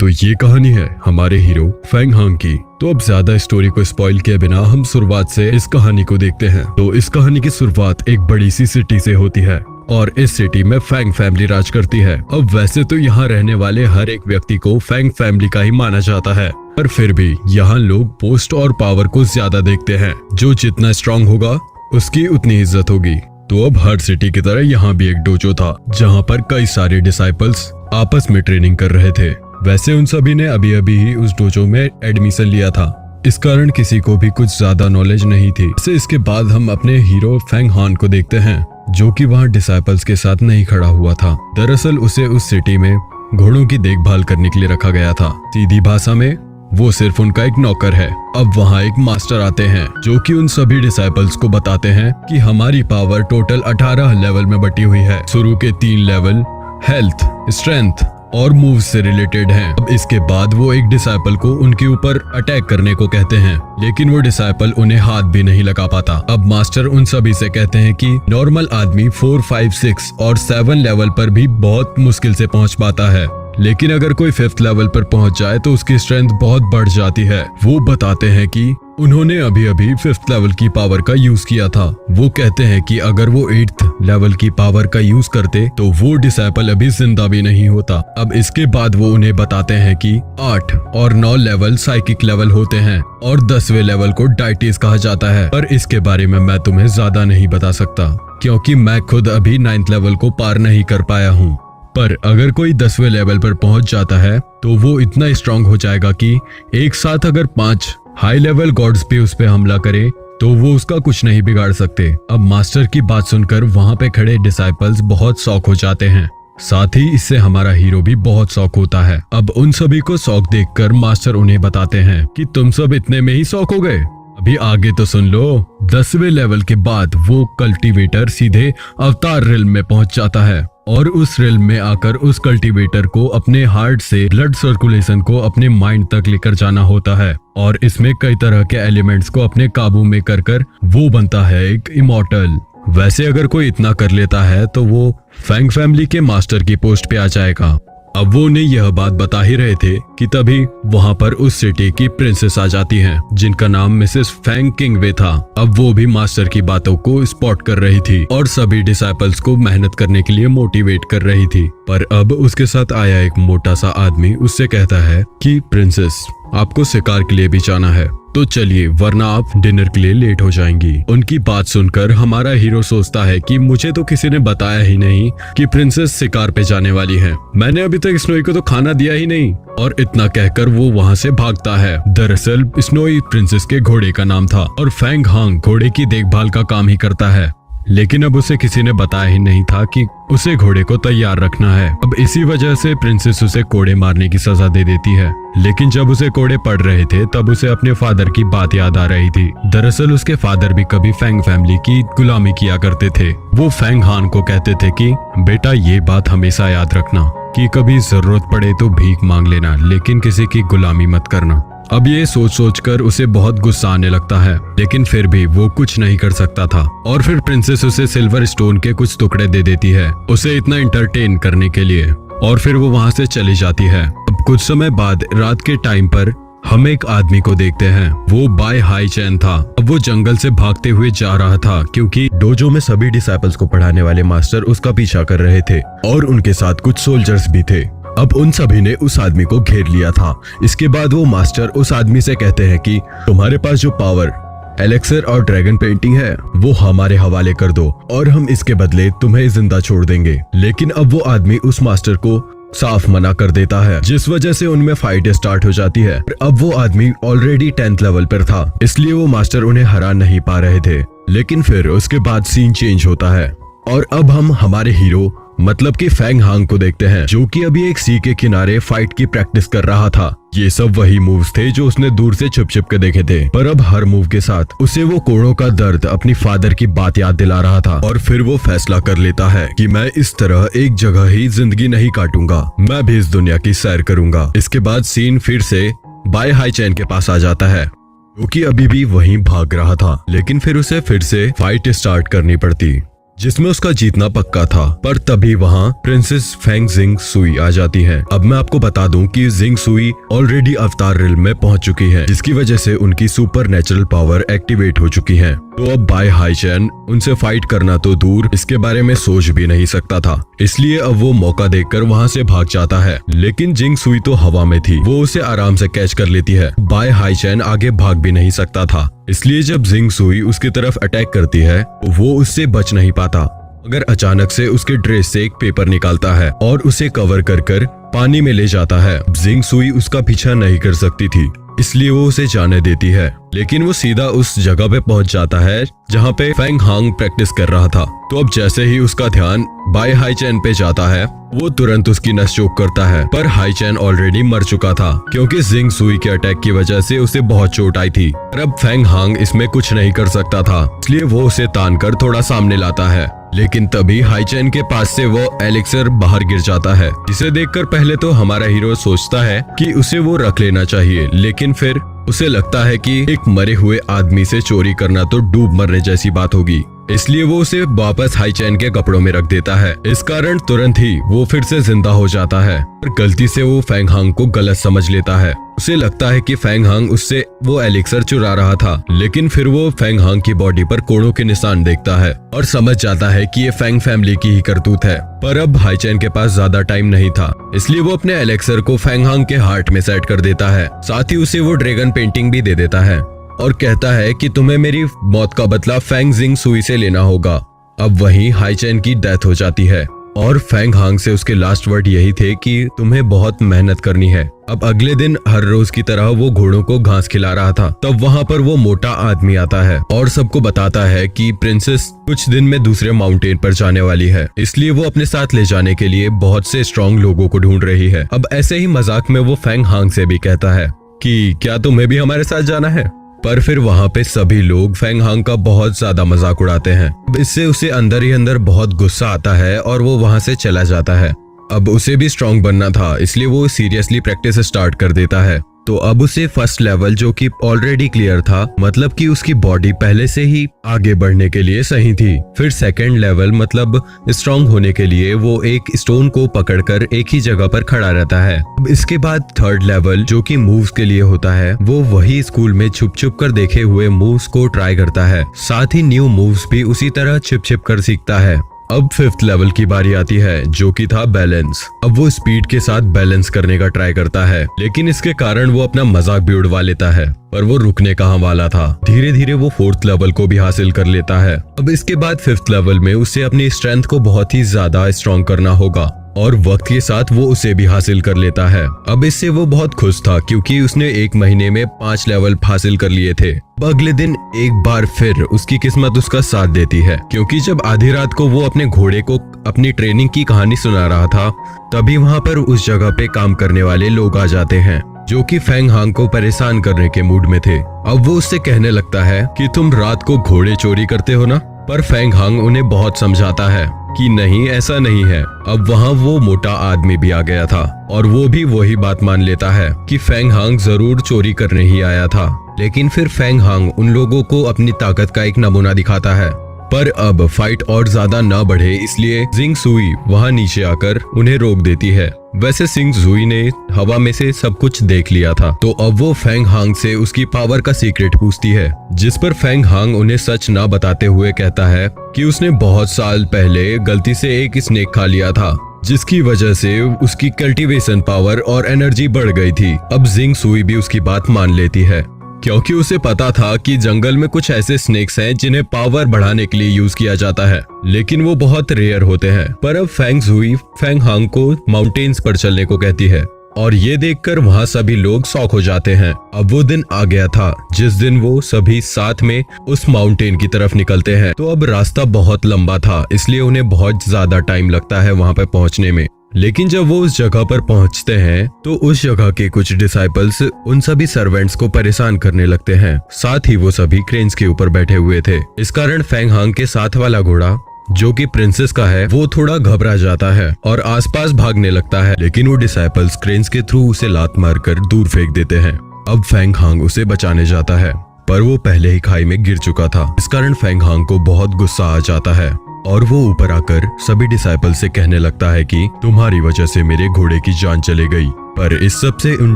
तो ये कहानी है हमारे हीरो फेंग हांग की। तो अब ज्यादा स्टोरी को स्पॉइल किए बिना हम शुरुआत से इस कहानी को देखते हैं। तो इस कहानी की शुरुआत एक बड़ी सी सिटी से होती है और इस सिटी में फेंग फैमिली राज करती है। अब वैसे तो यहाँ रहने वाले हर एक व्यक्ति को फेंग फैमिली का ही माना जाता है, पर फिर भी यहाँ लोग पोस्ट और पावर को ज्यादा देखते हैं। जो जितना स्ट्रांग होगा उसकी उतनी इज्जत होगी। तो अब हर सिटी की तरह यहाँ भी एक डोजो था जहाँ पर कई सारे डिसाइपल्स आपस में ट्रेनिंग कर रहे थे। वैसे उन सभी ने अभी अभी ही उस डोजो में एडमिशन लिया था, इस कारण किसी को भी कुछ ज्यादा नॉलेज नहीं थी। इसके बाद हम अपने हीरो फेंग हान को देखते हैं जो कि वहाँ डिसाइपल्स के साथ नहीं खड़ा हुआ था। दरअसल उसे उस सिटी में घोड़ों की देखभाल करने के लिए रखा गया था। सीधी भाषा में वो सिर्फ उनका एक नौकर है। अब वहाँ एक मास्टर आते हैं जो कि उन सभी डिसाइपल्स को बताते हैं कि हमारी पावर टोटल 18 लेवल में बटी हुई है। शुरू के 3 लेवल हेल्थ, स्ट्रेंथ और मूव से रिलेटेड हैं। अब इसके बाद वो एक डिसाइपल को उनके ऊपर अटैक करने को कहते हैं, लेकिन वो डिसाइपल उन्हें हाथ भी नहीं लगा पाता। अब मास्टर उन सभी से कहते हैं कि नॉर्मल आदमी 4, 5, 6 और 7 लेवल पर भी बहुत मुश्किल से पहुंच पाता है, लेकिन अगर कोई 5th लेवल पर पहुंच जाए तो उसकी स्ट्रेंथ बहुत बढ़ जाती है। वो बताते हैं कि उन्होंने अभी अभी 5th लेवल की पावर का यूज किया था। वो कहते हैं कि अगर वो 8th लेवल की पावर का यूज करते तो वो डिसाइपल अभी जिंदा भी नहीं होता। अब इसके बाद वो उन्हें बताते हैं कि 8 और 9 लेवल साइकिक लेवल होते हैं और 10वें लेवल को डायटीज कहा जाता है। पर इसके बारे में मैं तुम्हें ज्यादा नहीं बता सकता क्योंकि मैं खुद अभी 9th लेवल को पार नहीं कर पाया हूँ। पर अगर कोई 10वें लेवल पर पहुंच जाता है तो वो इतना स्ट्रांग हो जाएगा कि एक साथ अगर 5 हाई लेवल गॉड्स पे उस पे हमला करे तो वो उसका कुछ नहीं बिगाड़ सकते। अब मास्टर की बात सुनकर वहाँ पे खड़े डिसाइपल्स बहुत शॉक हो जाते हैं, साथ ही इससे हमारा हीरो भी बहुत शॉक होता है। अब उन सभी को शॉक देखकर मास्टर उन्हें बताते हैं कि तुम सब इतने में ही शॉक हो गए, अभी आगे तो सुन लो। 10वें लेवल के बाद वो कल्टीवेटर सीधे अवतार रिल्म में पहुंच जाता है और उस रिल्म में आकर उस कल्टीवेटर को अपने हार्ट से ब्लड सर्कुलेशन को अपने माइंड तक लेकर जाना होता है और इसमें कई तरह के एलिमेंट्स को अपने काबू में कर वो बनता है एक इमॉर्टल। वैसे अगर कोई इतना कर लेता है तो वो फेंग फैमिली के मास्टर की पोस्ट पे आ जाएगा। अब वो उन्हें यह बात बता ही रहे थे कि तभी वहाँ पर उस सिटी की प्रिंसेस आ जाती हैं जिनका नाम मिसेस फेंग किंगवे था। अब वो भी मास्टर की बातों को स्पॉट कर रही थी और सभी डिसाइपल्स को मेहनत करने के लिए मोटिवेट कर रही थी। पर अब उसके साथ आया एक मोटा सा आदमी उससे कहता है कि प्रिंसेस आपको शिकार के लिए भी जाना है तो चलिए, वरना आप डिनर के लिए लेट हो जाएंगी। उनकी बात सुनकर हमारा हीरो सोचता है कि मुझे तो किसी ने बताया ही नहीं कि प्रिंसेस शिकार पे जाने वाली है। मैंने अभी तक स्नोई को तो खाना दिया ही नहीं। और इतना कहकर वो वहाँ से भागता है। दरअसल स्नोई प्रिंसेस के घोड़े का नाम था और फेंग हांग घोड़े की देखभाल का काम ही करता है, लेकिन अब उसे किसी ने बताया ही नहीं था कि उसे घोड़े को तैयार रखना है। अब इसी वजह से प्रिंसेस उसे कोड़े मारने की सजा दे देती है, लेकिन जब उसे कोड़े पड़ रहे थे तब उसे अपने फादर की बात याद आ रही थी। दरअसल उसके फादर भी कभी फेंग फैमिली की गुलामी किया करते थे। वो फेंग हान को कहते थे कि बेटा ये बात हमेशा याद रखना कि कभी जरूरत पड़े तो भीख मांग लेना, लेकिन किसी की गुलामी मत करना। अब ये सोच कर उसे बहुत गुस्सा आने लगता है, लेकिन फिर भी वो कुछ नहीं कर सकता था। और फिर प्रिंसेस उसे सिल्वर स्टोन के कुछ टुकड़े दे देती है उसे इतना एंटरटेन करने के लिए, और फिर वो वहाँ से चली जाती है। अब कुछ समय बाद रात के टाइम पर हम एक आदमी को देखते हैं। वो बाय हाई चैन था। अब वो जंगल से भागते हुए जा रहा था क्योंकि डोजो में सभी डिसाइपल्स को पढ़ाने वाले मास्टर उसका पीछा कर रहे थे और उनके साथ कुछ सोल्जर्स भी थे। अब उन सभी ने उस आदमी को घेर लिया था। इसके बाद वो मास्टर उस आदमी से कहते हैं कि तुम्हारे पास जो पावर, एलेक्सर और ड्रैगन पेंटिंग है वो हमारे हवाले कर दो और हम इसके बदले तुम्हें जिंदा छोड़ देंगे। लेकिन अब वो आदमी उस मास्टर को साफ मना कर देता है, जिस वजह से उनमें फाइट स्टार्ट हो जाती है। अब वो आदमी ऑलरेडी 10th लेवल पर था, इसलिए वो मास्टर उन्हें हरा नहीं पा रहे थे। लेकिन फिर उसके बाद सीन चेंज होता है और अब हम हमारे हीरो मतलब कि फेंग हांग को देखते हैं जो कि अभी एक सी के किनारे फाइट की प्रैक्टिस कर रहा था। ये सब वही मूव्स थे जो उसने दूर से छुप छुप के देखे थे, पर अब हर मूव के साथ उसे वो कोड़ों का दर्द अपनी फादर की बात याद दिला रहा था। और फिर वो फैसला कर लेता है कि मैं इस तरह एक जगह ही जिंदगी नहीं काटूंगा, मैं भी इस दुनिया की सैर करूंगा। इसके बाद सीन फिर से बाय हाई चैन के पास आ जाता है जो कि अभी भी वहीं भाग रहा था, लेकिन फिर उसे फिर से फाइट स्टार्ट करनी पड़ती। जिसमें उसका जीतना पक्का था। पर तभी वहाँ प्रिंसेस फेंग जिंग सुई आ जाती हैं। अब मैं आपको बता दूं कि जिंग सुई ऑलरेडी अवतार रिल्म में पहुंच चुकी हैं, जिसकी वजह से उनकी सुपर नेचुरल पावर एक्टिवेट हो चुकी है। तो अब बाय हाईचैन उनसे फाइट करना तो दूर, इसके बारे में सोच भी नहीं सकता था। इसलिए अब वो मौका देखकर वहाँ से भाग जाता है। लेकिन जिंग सुई तो हवा में थी, वो उसे आराम से कैच कर लेती है। बाय हाईचैन आगे भाग भी नहीं सकता था, इसलिए जब जिंग सुई उसकी तरफ अटैक करती है वो उससे बच नहीं पाता, मगर अचानक से उसके ड्रेस से एक पेपर निकालता है और उसे कवर कर पानी में ले जाता है। जिंग सुई उसका पीछा नहीं कर सकती थी, इसलिए वो उसे जाने देती है। लेकिन वो सीधा उस जगह पे पहुंच जाता है जहाँ पे फेंग हांग प्रैक्टिस कर रहा था। तो अब जैसे ही उसका ध्यान बाय हाईचैन पे जाता है, वो तुरंत उसकी नस चोक करता है। पर हाईचैन ऑलरेडी मर चुका था, क्योंकि जिंग सुई के अटैक की वजह से उसे बहुत चोट आई थी। पर अब फेंग हांग इसमें कुछ नहीं कर सकता था, इसलिए वो उसे तान कर थोड़ा सामने लाता है। लेकिन तभी हाईचैन के पास से वो एलिक्सर बाहर गिर जाता है, जिसे देखकर पहले तो हमारा हीरो सोचता है कि उसे वो रख लेना चाहिए, लेकिन फिर उसे लगता है कि एक मरे हुए आदमी से चोरी करना तो डूब मरने जैसी बात होगी, इसलिए वो उसे वापस हाईचैन के कपड़ों में रख देता है। इस कारण तुरंत ही वो फिर से जिंदा हो जाता है। पर गलती से वो फेंग हांग को गलत समझ लेता है। उसे लगता है कि फेंग हांग उससे वो एलिक्सर चुरा रहा था, लेकिन फिर वो फेंग हांग की बॉडी पर कोड़ों के निशान देखता है और समझ जाता है कि ये फेंग फैमिली की ही करतूत है। पर अब हाईचैन के पास ज्यादा टाइम नहीं था, इसलिए वो अपने एलिक्सर को फेंग हांग के हार्ट में सेट कर देता है। साथ ही उसे वो ड्रैगन पेंटिंग भी दे देता है और कहता है कि तुम्हें मेरी मौत का बदला फेंग जिंग सुई से लेना होगा। अब वहीं हाईचैन की डेथ हो जाती है और फेंग हांग से उसके लास्ट वर्ड यही थे कि तुम्हें बहुत मेहनत करनी है। अब अगले दिन हर रोज की तरह वो घोड़ों को घास खिला रहा था, तब वहाँ पर वो मोटा आदमी आता है और सबको बताता है कि प्रिंसेस कुछ दिन में दूसरे माउंटेन पर जाने वाली है, इसलिए वो अपने साथ ले जाने के लिए बहुत से स्ट्रॉन्ग लोगों को ढूंढ रही है। अब ऐसे ही मजाक में वो फेंग हांग से भी कहता है कि क्या तुम्हें भी हमारे साथ जाना है। पर फिर वहाँ पे सभी लोग फेंग हांग का बहुत ज्यादा मजाक उड़ाते हैं। इससे उसे अंदर ही अंदर बहुत गुस्सा आता है और वो वहाँ से चला जाता है। अब उसे भी स्ट्रॉन्ग बनना था, इसलिए वो सीरियसली प्रैक्टिस स्टार्ट कर देता है। तो अब उसे फर्स्ट लेवल जो कि ऑलरेडी क्लियर था, मतलब कि उसकी बॉडी पहले से ही आगे बढ़ने के लिए सही थी। फिर सेकंड लेवल मतलब स्ट्रॉन्ग होने के लिए वो एक स्टोन को पकड़कर एक ही जगह पर खड़ा रहता है। अब इसके बाद थर्ड लेवल जो कि मूव्स के लिए होता है, वो वही स्कूल में छुप छुप कर देखे हुए मूव्स को ट्राई करता है। साथ ही न्यू मूव्स भी उसी तरह छिप छिप कर सीखता है। अब फिफ्थ लेवल की बारी आती है जो कि था बैलेंस। अब वो स्पीड के साथ बैलेंस करने का ट्राई करता है, लेकिन इसके कारण वो अपना मजाक भी उड़वा लेता है। पर वो रुकने कहाँ वाला था, धीरे धीरे वो फोर्थ लेवल को भी हासिल कर लेता है। अब इसके बाद फिफ्थ लेवल में उसे अपनी स्ट्रेंथ को बहुत ही ज्यादा स्ट्रॉन्ग करना होगा और वक्त के साथ वो उसे भी हासिल कर लेता है। अब इससे वो बहुत खुश था क्योंकि उसने 1 महीने में 5 लेवल हासिल कर लिए थे। अब अगले दिन एक बार फिर उसकी किस्मत उसका साथ देती है, क्योंकि जब आधी रात को वो अपने घोड़े को अपनी ट्रेनिंग की कहानी सुना रहा था, तभी वहाँ पर उस जगह पे काम करने वाले लोग आ जाते हैं जो कि फेंग हांग को परेशान करने के मूड में थे। अब वो उससे कहने लगता है कि तुम रात को घोड़े चोरी करते हो ना। पर फेंग हांग उन्हें बहुत समझाता है कि नहीं, ऐसा नहीं है। अब वहाँ वो मोटा आदमी भी आ गया था और वो भी वही बात मान लेता है कि फेंग हांग जरूर चोरी करने ही आया था। लेकिन फिर फेंग हांग उन लोगों को अपनी ताकत का एक नमूना दिखाता है। पर अब फाइट और ज्यादा न बढ़े, इसलिए जिंग सुई वहाँ नीचे आकर उन्हें रोक देती है। वैसे जिंग सुई ने हवा में से सब कुछ देख लिया था, तो अब वो फेंग हांग से उसकी पावर का सीक्रेट पूछती है, जिस पर फेंग हांग उन्हें सच ना बताते हुए कहता है कि उसने बहुत साल पहले गलती से एक स्नेक खा लिया था, जिसकी वजह से उसकी कल्टीवेशन पावर और एनर्जी बढ़ गई थी। अब जिंग सुई भी उसकी बात मान लेती है, क्योंकि उसे पता था कि जंगल में कुछ ऐसे स्नेक्स हैं जिन्हें पावर बढ़ाने के लिए यूज किया जाता है, लेकिन वो बहुत रेयर होते हैं। पर अब फेंग सुई फेंग हांग को माउंटेन्स पर चलने को कहती है और ये देखकर वहाँ सभी लोग शॉक हो जाते हैं। अब वो दिन आ गया था जिस दिन वो सभी साथ में उस माउंटेन की तरफ निकलते हैं। तो अब रास्ता बहुत लंबा था, इसलिए उन्हें बहुत ज्यादा टाइम लगता है वहाँ पे पहुँचने में। लेकिन जब वो उस जगह पर पहुंचते हैं तो उस जगह के कुछ डिसाइपल्स उन सभी सर्वेंट्स को परेशान करने लगते हैं। साथ ही वो सभी क्रेन्स के ऊपर बैठे हुए थे। इस कारण फेंग हांग के साथ वाला घोड़ा जो कि प्रिंसेस का है, वो थोड़ा घबरा जाता है और आसपास भागने लगता है, लेकिन वो डिसाइपल्स क्रेन्स के थ्रू उसे लात मारकर दूर फेंक देते हैं। अब फेंग हांग उसे बचाने जाता है, पर वो पहले ही खाई में गिर चुका था। इस कारण फेंग हांग को बहुत गुस्सा आ जाता है और वो ऊपर आकर सभी डिसाइपल से कहने लगता है कि तुम्हारी वजह से मेरे घोड़े की जान चली गई। पर इस सब से उन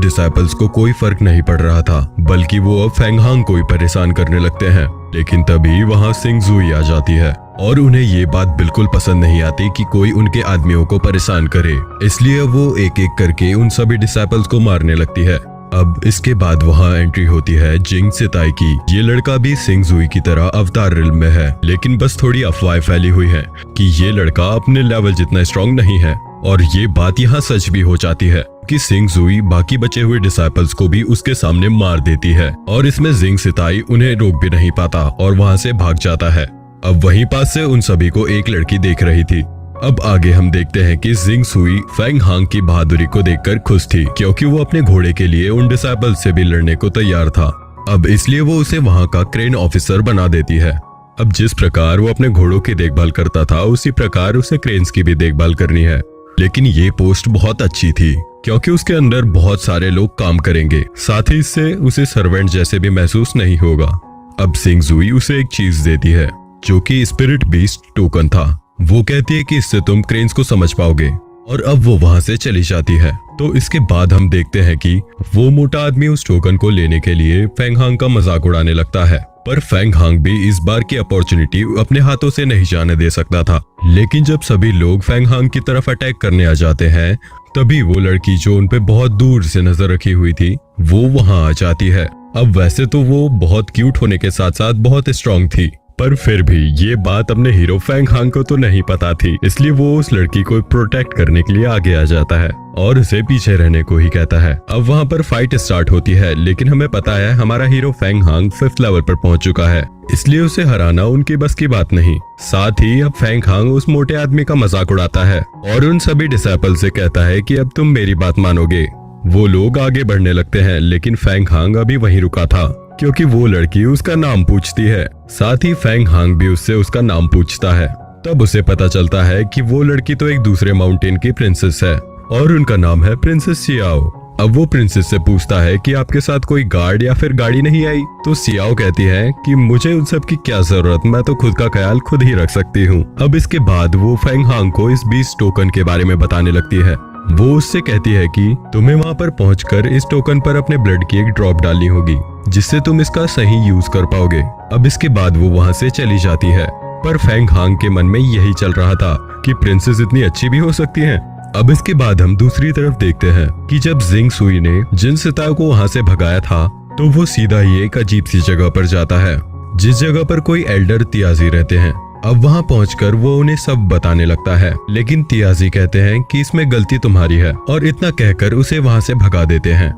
डिसाइपल्स को कोई फर्क नहीं पड़ रहा था, बल्कि वो अब फेंग हांग को ही परेशान करने लगते हैं। लेकिन तभी वहाँ सिंग जुई आ जाती है और उन्हें ये बात बिल्कुल पसंद नहीं आती कि कोई उनके आदमियों को परेशान करे, इसलिए वो एक एक करके उन सभी डिसाइपल्स को मारने लगती है। अब इसके बाद वहाँ एंट्री होती है जिंग सिताई की। ये लड़का भी सिंग जुई की तरह अवतार रिल्म में है, लेकिन बस थोड़ी अफवाहें फैली हुई है कि ये लड़का अपने लेवल जितना स्ट्रांग नहीं है। और ये बात यहाँ सच भी हो जाती है कि सिंग जुई बाकी बचे हुए डिसाइपल्स को भी उसके सामने मार देती है, और इसमें जिंग सिताई उन्हें रोक भी नहीं पाता और वहाँ से भाग जाता है। अब वहीं पास से उन सभी को एक लड़की देख रही थी। अब आगे हम देखते हैं कि जिंग सुई फेंग हांग की बहादुरी को देखकर खुश थी, क्योंकि वो अपने घोड़े के लिए उन डिसाइपल से भी लड़ने को तैयार था। अब इसलिए वो उसे वहाँ का क्रेन ऑफिसर बना देती है। अब जिस प्रकार वो अपने घोड़ों की देखभाल करता था, उसी प्रकार उसे क्रेन्स की भी देखभाल करनी है। लेकिन ये पोस्ट बहुत अच्छी थी, क्योंकि उसके अंदर बहुत सारे लोग काम करेंगे, साथ ही इससे उसे सर्वेंट जैसे भी महसूस नहीं होगा। अब सिंग जुई उसे एक चीज देती है जो कि स्पिरिट बीस्ट टोकन था। वो कहती है कि इससे तुम क्रेन्स को समझ पाओगे, और अब वो वहां से चली जाती है। तो इसके बाद हम देखते हैं कि वो मोटा आदमी उस टोकन को लेने के लिए फेंग हांग का मजाक उड़ाने लगता है। पर फेंग हांग भी इस बार की अपॉर्चुनिटी अपने हाथों से नहीं जाने दे सकता था। लेकिन जब सभी लोग फेंग हांग की तरफ अटैक करने आ जाते हैं, तभी वो लड़की जो उन पे बहुत दूर से नजर रखी हुई थी, वो वहां आ जाती है। अब वैसे तो वो बहुत क्यूट होने के साथ साथ बहुत स्ट्रांग थी, पर फिर भी ये बात अपने हीरो फेंग हांग को तो नहीं पता थी, इसलिए वो उस लड़की को प्रोटेक्ट करने के लिए आगे आ जाता है और उसे पीछे रहने को ही कहता है। अब वहाँ पर फाइट स्टार्ट होती है, लेकिन हमें पता है हमारा hero Feng Hong 5th level पर पहुंच चुका है, इसलिए उसे हराना उनकी बस की बात नहीं। साथ ही अब फेंग हांग उस मोटे आदमी का मजाक उड़ाता है और उन सभी डिसाइपल से कहता है कि अब तुम मेरी बात मानोगे। वो लोग आगे बढ़ने लगते हैं, लेकिन फेंग हांग अभी वहीं रुका था, क्योंकि वो लड़की उसका नाम पूछती है। साथ ही फेंग हांग भी उससे उसका नाम पूछता है। तब उसे पता चलता है कि वो लड़की तो एक दूसरे माउंटेन की प्रिंसेस है और उनका नाम है प्रिंसेस सियाओ। अब वो प्रिंसेस से पूछता है कि आपके साथ कोई गार्ड या फिर गाड़ी नहीं आई? तो सियाओ कहती है कि मुझे उन सब की क्या जरूरत, मैं तो खुद का ख्याल खुद ही रख सकती हूँ। अब इसके बाद वो फेंग हांग को इस 20 टोकन के बारे में बताने लगती है। वो उससे कहती है कि तुम्हें वहाँ पर पहुंचकर इस टोकन पर अपने ब्लड की एक ड्रॉप डालनी होगी, जिससे तुम इसका सही यूज कर पाओगे। अब इसके बाद वो वहाँ से चली जाती है, पर फेंग हांग के मन में यही चल रहा था कि प्रिंसेस इतनी अच्छी भी हो सकती हैं। अब इसके बाद हम दूसरी तरफ देखते हैं कि जब जिंग सुई ने जिन सिताओं को वहाँ से भगाया था, तो वो सीधा ही एक अजीब सी जगह पर जाता है, जिस जगह पर कोई एल्डर तियाजी रहते हैं। अब वहाँ पहुंचकर वो उन्हें सब बताने लगता है, लेकिन तियाजी कहते हैं कि इसमें गलती तुम्हारी है, और इतना कहकर उसे वहाँ से भगा देते हैं।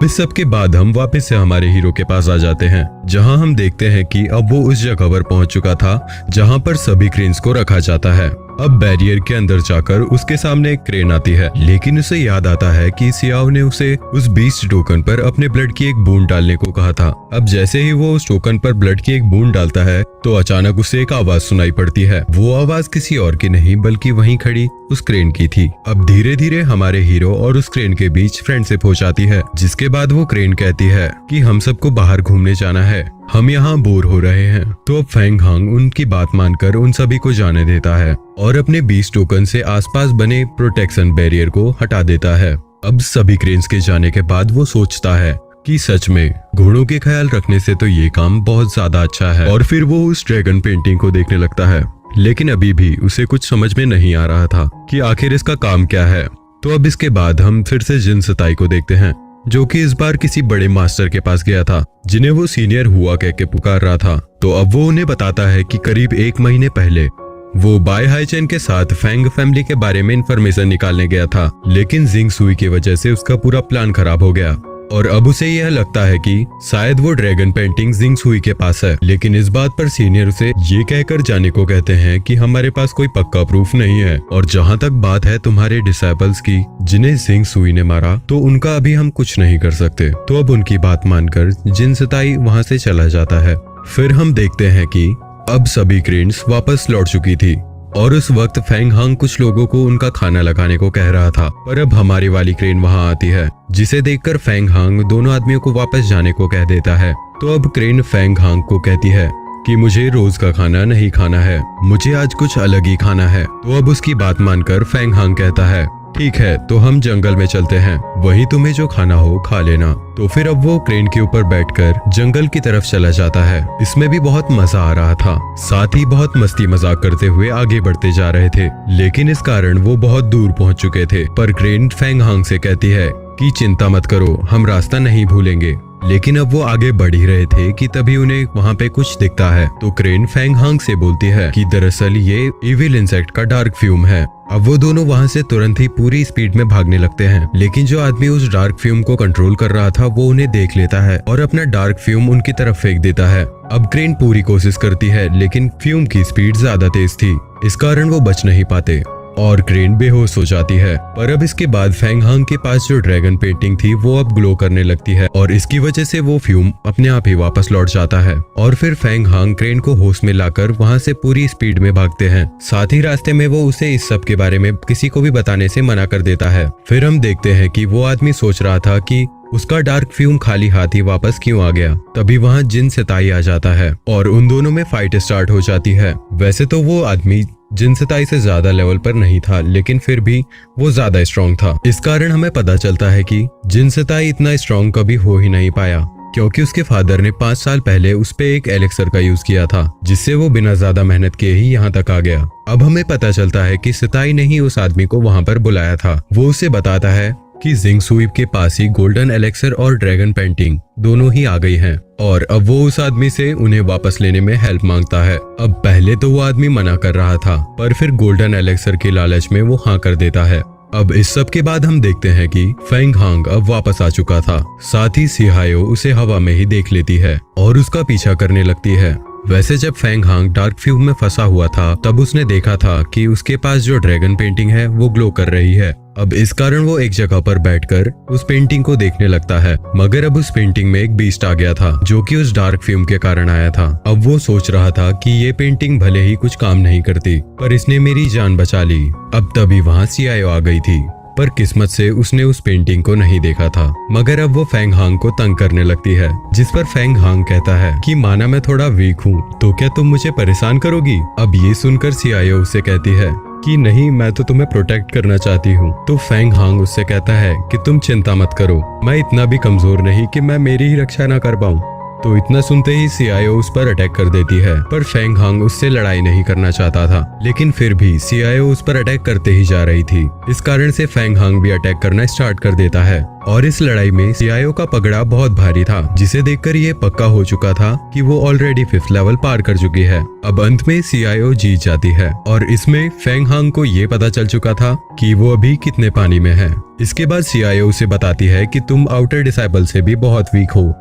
इस सब के बाद हम वापस से हमारे हीरो के पास आ जाते हैं, जहां हम देखते हैं कि अब वो उस जगह पर पहुंच चुका था जहां पर सभी क्रेन्स को रखा जाता है। अब बैरियर के अंदर जाकर उसके सामने एक क्रेन आती है, लेकिन उसे याद आता है कि सियाओ ने उसे उस 20 टोकन पर अपने ब्लड की एक बूंद डालने को कहा था। अब जैसे ही वो उस टोकन पर ब्लड की एक बूंद डालता है, तो अचानक उसे एक आवाज सुनाई पड़ती है। वो आवाज किसी और की नहीं बल्कि वहीं खड़ी उस क्रेन की थी। अब धीरे धीरे हमारे हीरो और उस क्रेन के बीच फ्रेंडशिप हो जाती है, जिसके बाद वो क्रेन कहती है कि हम सबको बाहर घूमने जाना है, हम यहाँ बोर हो रहे हैं। तो अब फेंग हांग उनकी बात मानकर उन सभी को जाने देता है और अपने 20 टोकन से आसपास बने प्रोटेक्शन बैरियर को हटा देता है। अब सभी क्रेन्स के जाने के बाद वो सोचता है कि सच में घोड़ों के ख्याल रखने से तो ये काम बहुत ज्यादा अच्छा है, और फिर वो उस ड्रैगन पेंटिंग को देखने लगता है। लेकिन अभी भी उसे कुछ समझ में नहीं आ रहा था कि आखिर इसका काम क्या है। तो अब इसके बाद हम फिर से जिन सिताई को देखते हैं, जो कि इस बार किसी बड़े मास्टर के पास गया था, जिन्हें वो सीनियर हुआ कह के पुकार रहा था। तो अब वो उन्हें बताता है कि करीब 1 महीने पहले वो बाय हाइचेन के साथ फेंग फैमिली के बारे में इंफॉर्मेशन निकालने गया था, लेकिन जिंग सुई की वजह से उसका पूरा प्लान खराब हो गया और अब उसे यह लगता है कि शायद वो ड्रैगन पेंटिंग जिंग सुई के पास है। लेकिन इस बात पर सीनियर उसे ये कहकर जाने को कहते हैं कि हमारे पास कोई पक्का प्रूफ नहीं है, और जहाँ तक बात है तुम्हारे डिसाइपल्स की जिन्हें जिंग सुई ने मारा, तो उनका अभी हम कुछ नहीं कर सकते। तो अब उनकी बात मानकर जिन सिताई वहाँ से चला जाता है। फिर हम देखते हैं कि अब सभी क्रेन्स वापस लौट चुकी थी, और उस वक्त फेंग हांग कुछ लोगों को उनका खाना लगाने को कह रहा था। पर अब हमारी वाली क्रेन वहां आती है, जिसे देखकर फेंग हांग दोनों आदमियों को वापस जाने को कह देता है। तो अब क्रेन फेंग हांग को कहती है कि मुझे रोज का खाना नहीं खाना है, मुझे आज कुछ अलग ही खाना है। तो अब उसकी बात मानकर फेंग हांग कहता है ठीक है, तो हम जंगल में चलते हैं, वहीं तुम्हें जो खाना हो खा लेना। तो फिर अब वो क्रेन के ऊपर बैठकर जंगल की तरफ चला जाता है। इसमें भी बहुत मजा आ रहा था, साथ ही बहुत मस्ती मजाक करते हुए आगे बढ़ते जा रहे थे। लेकिन इस कारण वो बहुत दूर पहुंच चुके थे। पर क्रेन फेंग हांग से कहती है कि चिंता मत करो, हम रास्ता नहीं भूलेंगे। लेकिन अब वो आगे बढ़ ही रहे थे कि तभी उन्हें वहाँ पे कुछ दिखता है। तो क्रेन फेंग हांग से बोलती है कि दरअसल ये इविल इंसेक्ट का डार्क फ्यूम है। अब वो दोनों वहाँ से तुरंत ही पूरी स्पीड में भागने लगते हैं। लेकिन जो आदमी उस डार्क फ्यूम को कंट्रोल कर रहा था वो उन्हें देख लेता है और अपना डार्क फ्यूम उनकी तरफ फेंक देता है। अब क्रेन पूरी कोशिश करती है, लेकिन फ्यूम की स्पीड ज्यादा तेज थी, इस कारण वो बच नहीं पाते और क्रेन बेहोश हो जाती है। पर अब इसके बाद फेंग हांग के पास जो ड्रैगन पेंटिंग थी वो अब ग्लो करने लगती है और इसकी वजह से वो फ्यूम अपने आप ही वापस लौट जाता है। और फिर फेंग हांग क्रेन को होश में लाकर वहां से पूरी स्पीड में भागते हैं। साथ ही रास्ते में वो उसे इस सब के बारे में किसी को भी बताने से मना कर देता है। फिर हम देखते हैं कि वो आदमी सोच रहा था कि उसका डार्क फ्यूम खाली हाथ ही वापस क्यों आ गया। तभी वहाँ जिन सिताई आ जाता है और उन दोनों में फाइट स्टार्ट हो जाती है। वैसे तो वो आदमी जिन सिताई से ज्यादा लेवल पर नहीं था, लेकिन फिर भी वो ज्यादा स्ट्रॉन्ग था। इस कारण हमें पता चलता है कि जिन सिताई इतना स्ट्रॉन्ग कभी हो ही नहीं पाया, क्योंकि उसके फादर ने 5 साल पहले उस पे एक एलेक्सर का यूज किया था, जिससे वो बिना ज्यादा मेहनत किए ही यहाँ तक आ गया। अब हमें पता चलता है कि सिताई ने ही उस आदमी को वहाँ पर बुलाया था। वो उसे बताता है कि जिंग सुई के पास ही गोल्डन एलेक्सर और ड्रैगन पेंटिंग दोनों ही आ गई हैं और अब वो उस आदमी से उन्हें वापस लेने में हेल्प मांगता है। अब पहले तो वो आदमी मना कर रहा था, पर फिर गोल्डन एलेक्सर के लालच में वो हाँ कर देता है। अब इस सब के बाद हम देखते हैं कि फेंग हांग अब वापस आ चुका था। साथ ही सिहायो उसे हवा में ही देख लेती है और उसका पीछा करने लगती है। वैसे जब फेंग हांग डार्क फ्यूम में फंसा हुआ था तब उसने देखा था कि उसके पास जो ड्रैगन पेंटिंग है वो ग्लो कर रही है। अब इस कारण वो एक जगह पर बैठकर उस पेंटिंग को देखने लगता है। मगर अब उस पेंटिंग में एक बीस्ट आ गया था जो कि उस डार्क फ्यूम के कारण आया था। अब वो सोच रहा था कि ये पेंटिंग भले ही कुछ काम नहीं करती, पर इसने मेरी जान बचा ली। अब तभी वहाँ सियायो आ गई थी, पर किस्मत से उसने उस पेंटिंग को नहीं देखा था। मगर अब वो फेंग हांग को तंग करने लगती है, जिस पर फेंग हांग कहता है कि माना मैं थोड़ा वीक हूँ तो क्या तुम मुझे परेशान करोगी। अब ये सुनकर सियायो उससे कहती है कि नहीं, मैं तो तुम्हें प्रोटेक्ट करना चाहती हूँ। तो फेंग हांग उससे कहता है कि तुम चिंता मत करो, मैं इतना भी कमजोर नहीं कि मैं मेरी ही रक्षा ना कर पाऊँ। तो इतना सुनते ही सियायो उस पर अटैक कर देती है, पर फेंग हांग उससे लड़ाई नहीं करना चाहता था। लेकिन फिर भी सियायो उस पर अटैक करते ही जा रही थी। इस कारण से फेंग हांग भी अटैक करना स्टार्ट कर देता है और इस लड़ाई में सियायो का पगड़ा बहुत भारी था, जिसे देखकर ये पक्का हो चुका था कि वो ऑलरेडी 5th लेवल पार कर चुकी है। अब अंत में सियायो जीत जाती है और इसमें फेंग हांग को ये पता चल चुका था कि वो अभी कितने पानी में है। इसके बाद सियायो उसे बताती है कि तुम आउटर डिसाइपल से भी बहुत वीक हो।